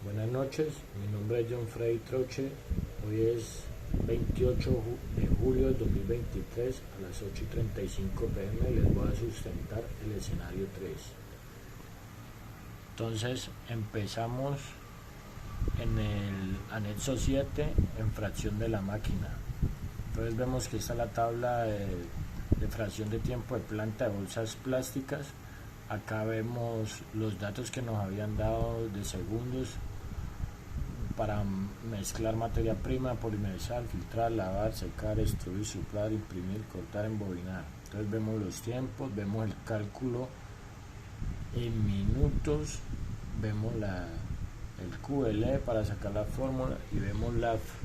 Buenas noches, mi nombre es John Freddy Troche. Hoy es 28 de julio del 2023 a las 8:35 pm. Les voy a sustentar el escenario 3. Entonces empezamos en el anexo 7 en fracción de la máquina. Entonces vemos que está la tabla de fracción de tiempo de planta de bolsas plásticas. Acá vemos los datos que nos habían dado de segundos para mezclar materia prima, polimerizar, filtrar, lavar, secar, extruir, soplar, imprimir, cortar, embobinar. Entonces vemos los tiempos, vemos el cálculo en minutos, vemos el QL para sacar la fórmula y vemos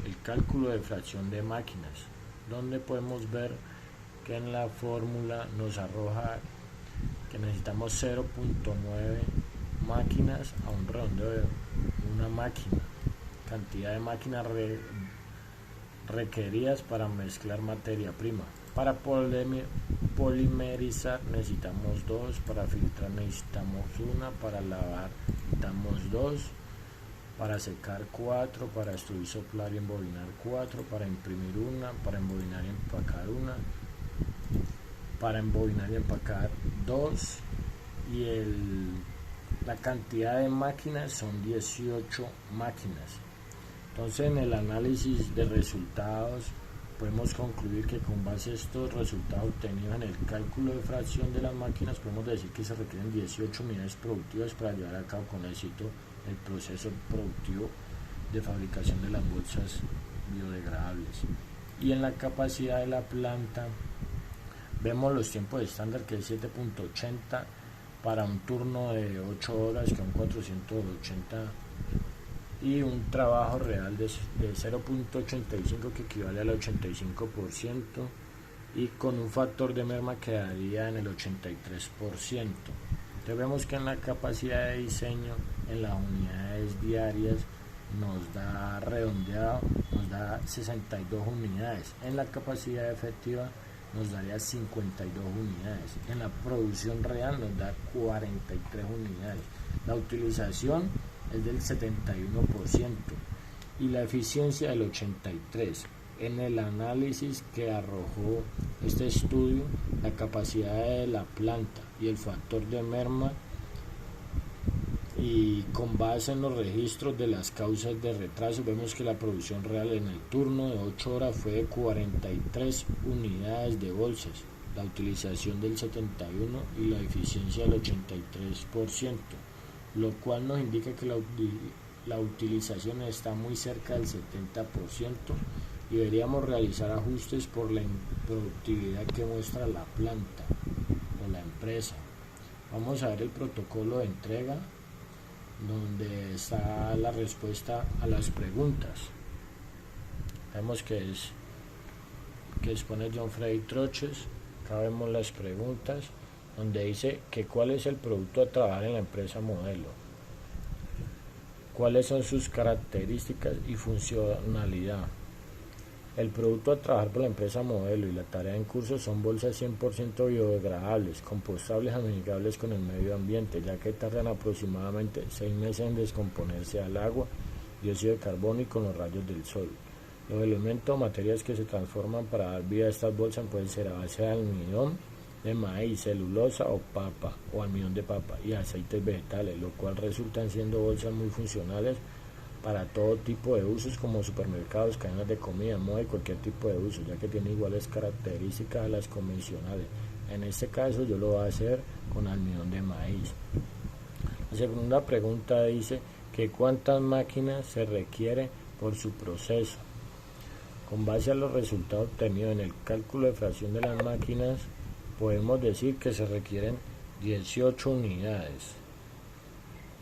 el cálculo de fracción de máquinas, donde podemos ver que en la fórmula nos arroja que necesitamos 0.9 máquinas a un redondeo de una máquina, cantidad de máquinas requeridas para mezclar materia prima. Para polimerizar necesitamos 2, para filtrar necesitamos 1, para lavar necesitamos 2, para secar 4, para extruir, soplar y embobinar 4, para imprimir 1, para embobinar y empacar 1, para embobinar y empacar 2, y la cantidad de máquinas son 18 máquinas. Entonces en el análisis de resultados podemos concluir que con base a estos resultados obtenidos en el cálculo de fracción de las máquinas podemos decir que se requieren 18 unidades productivas para llevar a cabo con éxito el proceso productivo de fabricación de las bolsas biodegradables. Y en la capacidad de la planta vemos los tiempos estándar, que es 7.80 para un turno de 8 horas, que son 480, y un trabajo real de 0.85, que equivale al 85%, y con un factor de merma que daría en el 83%. Entonces vemos que en la capacidad de diseño, en las unidades diarias, nos da redondeado, nos da 62 unidades. En la capacidad efectiva nos daría 52 unidades. En la producción real nos da 43 unidades. La utilización es del 71% y la eficiencia del 83%. En el análisis que arrojó este estudio, la capacidad de la planta y el factor de merma, y con base en los registros de las causas de retraso, vemos que la producción real en el turno de 8 horas fue de 43 unidades de bolsas, la utilización del 71% y la eficiencia del 83%, lo cual nos indica que la utilización está muy cerca del 70%, y deberíamos realizar ajustes por la improductividad que muestra la planta o la empresa. Vamos a ver el protocolo de entrega, donde está la respuesta a las preguntas. Vemos que expone John Freddy Troches. Acá vemos las preguntas, donde dice que cuál es el producto a trabajar en la empresa modelo, cuáles son sus características y funcionalidad. El producto a trabajar por la empresa modelo y la tarea en curso son bolsas 100% biodegradables, compostables, amigables con el medio ambiente, ya que tardan aproximadamente 6 meses en descomponerse al agua, dióxido de carbono y con los rayos del sol. Los elementos o materias que se transforman para dar vida a estas bolsas pueden ser a base de almidón de maíz, celulosa o papa o almidón de papa y aceites vegetales, lo cual resultan siendo bolsas muy funcionales para todo tipo de usos, como supermercados, cadenas de comida, moda y cualquier tipo de uso, ya que tiene iguales características a las convencionales. En este caso yo lo voy a hacer con almidón de maíz. La segunda pregunta dice que cuántas máquinas se requiere por su proceso. Con base a los resultados obtenidos en el cálculo de fracción de las máquinas, podemos decir que se requieren 18 unidades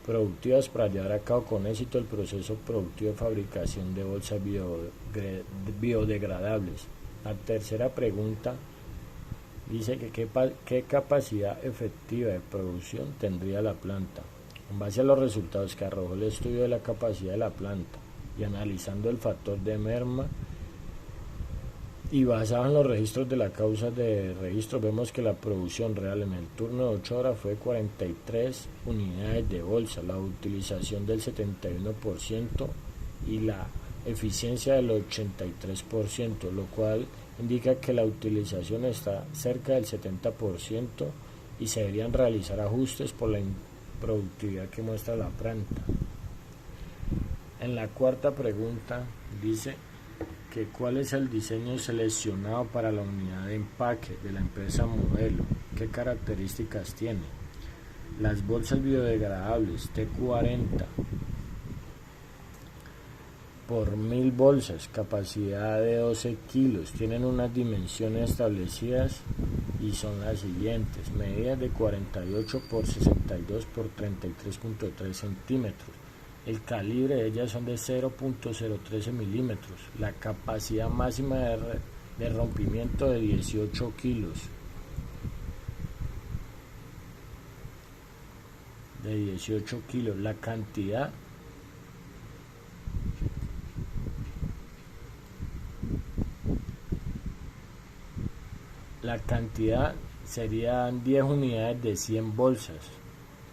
productivas para llevar a cabo con éxito el proceso productivo de fabricación de bolsas biodegradables. La tercera pregunta dice que qué capacidad efectiva de producción tendría la planta. En base a los resultados que arrojó el estudio de la capacidad de la planta y analizando el factor de merma Y basado en los registros de la causa de registro, vemos que la producción real en el turno de 8 horas fue 43 unidades de bolsa, la utilización del 71% y la eficiencia del 83%, lo cual indica que la utilización está cerca del 70% y se deberían realizar ajustes por la improductividad que muestra la planta. En la cuarta pregunta dice que cuál es el diseño seleccionado para la unidad de empaque de la empresa modelo, qué características tiene. Las bolsas biodegradables T40 por 1000 bolsas, capacidad de 12 kilos, tienen unas dimensiones establecidas y son las siguientes: medidas de 48 por 62 por 33.3 centímetros. El calibre de ellas son de 0.013 milímetros. La capacidad máxima de rompimiento de 18 kilos. De 18 kilos. La cantidad serían 10 unidades de 100 bolsas.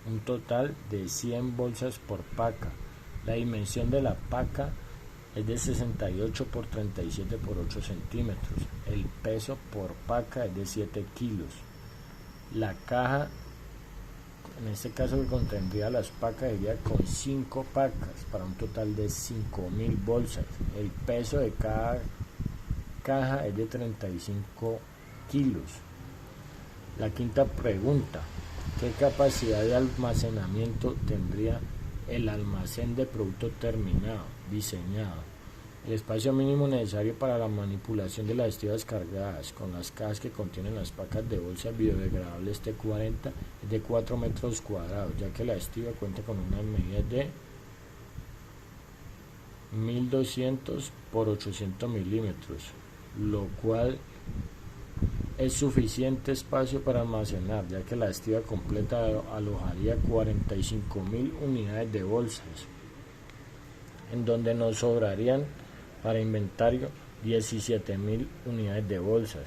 Un total de 100 bolsas por paca. La dimensión de la paca es de 68 por 37 por 8 centímetros. El peso por paca es de 7 kilos. La caja, en este caso que contendría las pacas, sería con 5 pacas para un total de 5000 bolsas. El peso de cada caja es de 35 kilos. La quinta pregunta: ¿qué capacidad de almacenamiento tendría el almacén de producto terminado, diseñado? El espacio mínimo necesario para la manipulación de las estivas cargadas con las cajas que contienen las pacas de bolsas biodegradables T40 es de 4 metros cuadrados, ya que la estiva cuenta con unas medidas de 1200 por 800 milímetros, lo cual es suficiente espacio para almacenar, ya que la estiva completa alojaría 45.000 unidades de bolsas, en donde nos sobrarían para inventario 17.000 unidades de bolsas.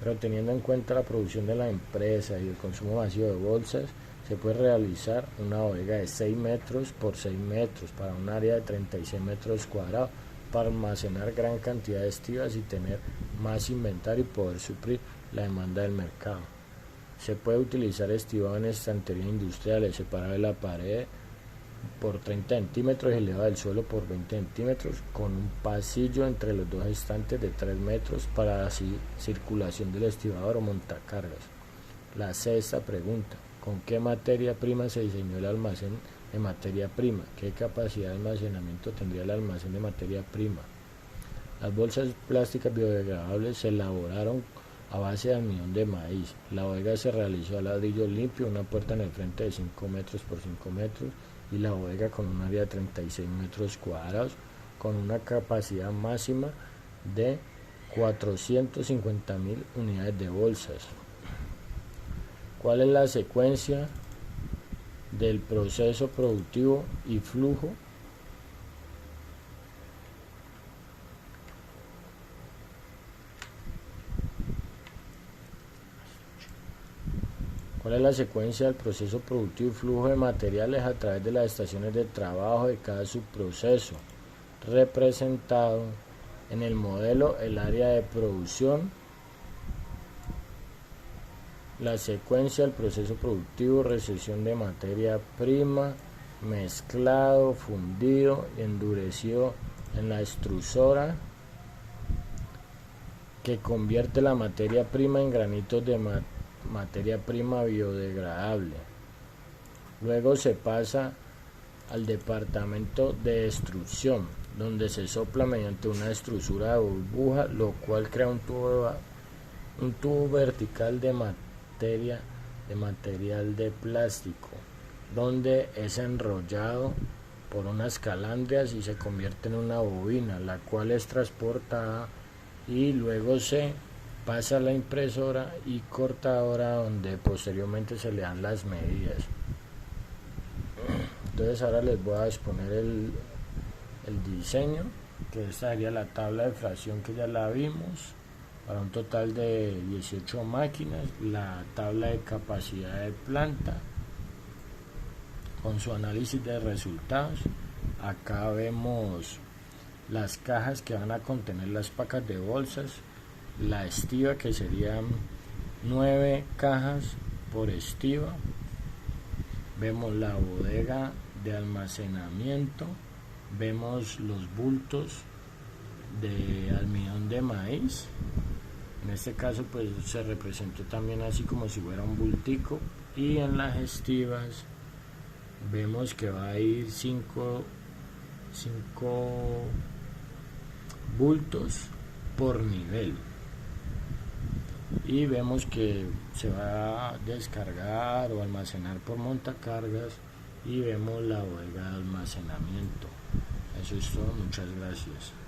Pero teniendo en cuenta la producción de la empresa y el consumo masivo de bolsas, se puede realizar una bodega de 6 metros por 6 metros para un área de 36 metros cuadrados para almacenar gran cantidad de estivas y tener más inventario y poder suplir la demanda del mercado. Se puede utilizar estivado en estanterías industriales, separado de la pared por 30 centímetros y elevado del suelo por 20 centímetros, con un pasillo entre los dos estantes de 3 metros para la circulación del estibador o montacargas. La sexta pregunta: ¿con qué materia prima se diseñó el almacén de materia prima? ¿Qué capacidad de almacenamiento tendría el almacén de materia prima? Las bolsas plásticas biodegradables se elaboraron a base de almidón de maíz. La bodega se realizó a ladrillo limpio, una puerta en el frente de 5 metros por 5 metros y la bodega con un área de 36 metros cuadrados con una capacidad máxima de 450.000 unidades de bolsas. ¿Cuál es la secuencia del proceso productivo y flujo? ¿Cuál es la secuencia del proceso productivo y flujo de materiales a través de las estaciones de trabajo de cada subproceso? Representado en el modelo el área de producción, la secuencia del proceso productivo, recepción de materia prima, mezclado, fundido y endurecido en la extrusora, que convierte la materia prima en granitos de materia prima biodegradable. Luego se pasa al departamento de extrusión, donde se sopla mediante una extrusora de burbuja, lo cual crea un tubo vertical de material de plástico, donde es enrollado por unas calandrias y se convierte en una bobina, la cual es transportada y luego se pasa a la impresora y cortadora, donde posteriormente se le dan las medidas. Entonces ahora les voy a exponer el diseño, que esta sería la tabla de fracción que ya la vimos. para un total de 18 máquinas. La tabla de capacidad de planta con su análisis de resultados. Acá vemos las cajas que van a contener las pacas de bolsas, la estiva, que serían 9 cajas por estiva. Vemos la bodega de almacenamiento, vemos los bultos de almidón de maíz. En este caso pues se representó también así como si fuera un bultico, y en las estivas vemos que va a ir 5 bultos por nivel, y vemos que se va a descargar o almacenar por montacargas, y vemos la bodega de almacenamiento. Eso es todo, muchas gracias.